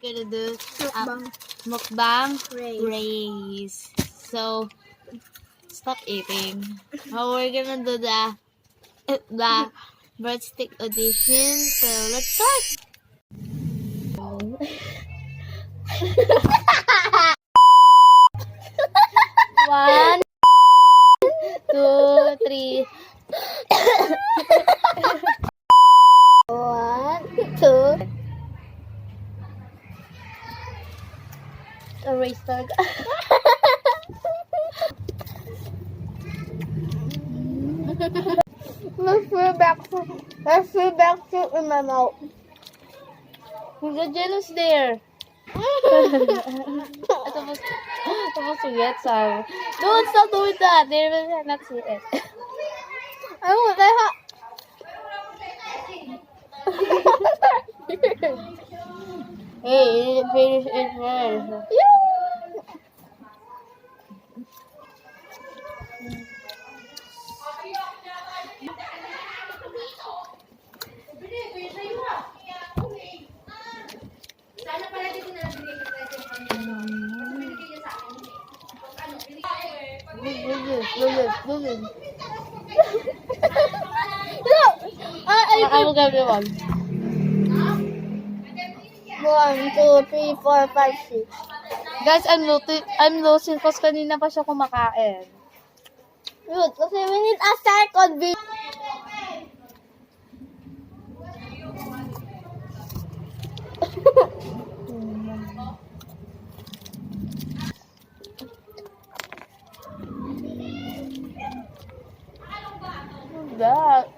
gonna do Mukbang. mukbang Race. race. So, stop eating. We're gonna do the breadstick audition. So, let's start. One, two, three. One, two. Race talaga. Let's feel back in my mouth. You got jealous there. Supposed to get some. Don't stop doing that. They will not see it. I want that. Hey, you need to finish it first. Do this. No! I will give you one. 1, 2, 3, 4, 5, 6. Guys, I'm losing because kanina pa siya kumakain. Good, kasi we need a second video. That.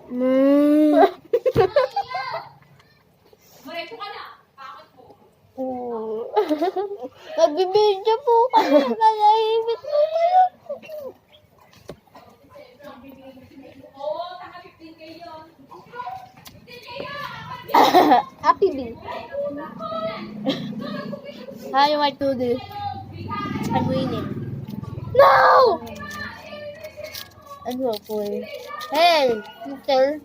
Nagbibidyo po kami. Nalahimit po kayo. Happy bee. How you might do this? I'm winning. No! And hopefully. Hey, Mr.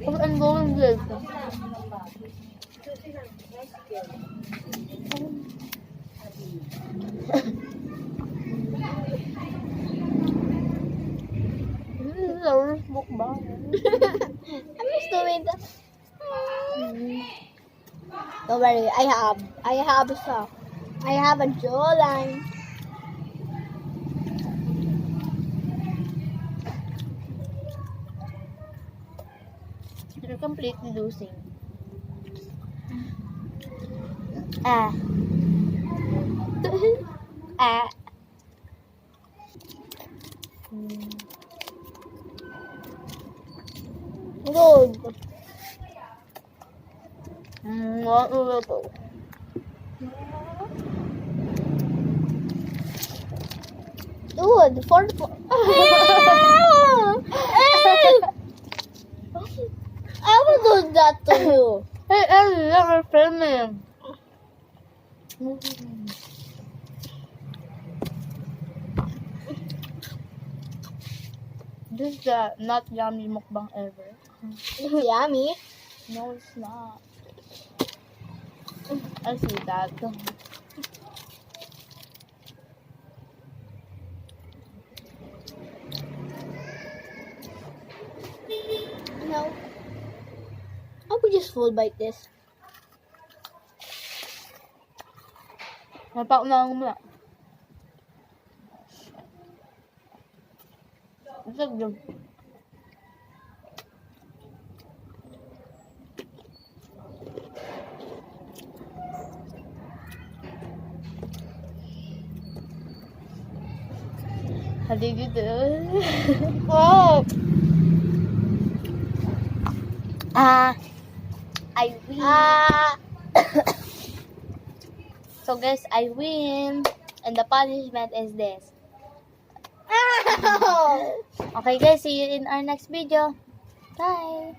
I'm going good. This is our mukbang. I'm just doing that. Don't worry, I have stuff. I have a jawline. You're completely losing. Ah. Ah. Good. What will go? Dude, for I will do that to you. Hey, Ellie, you're filming. This is the not yummy mukbang ever. It's yummy. No, it's not. I see that. No. I will just full bite this. Napaunahan mo na. Isag yun. How did you do? Oh. I win. So guys, I win. And the punishment is this. Ow. Okay guys, see you in our next video. Bye.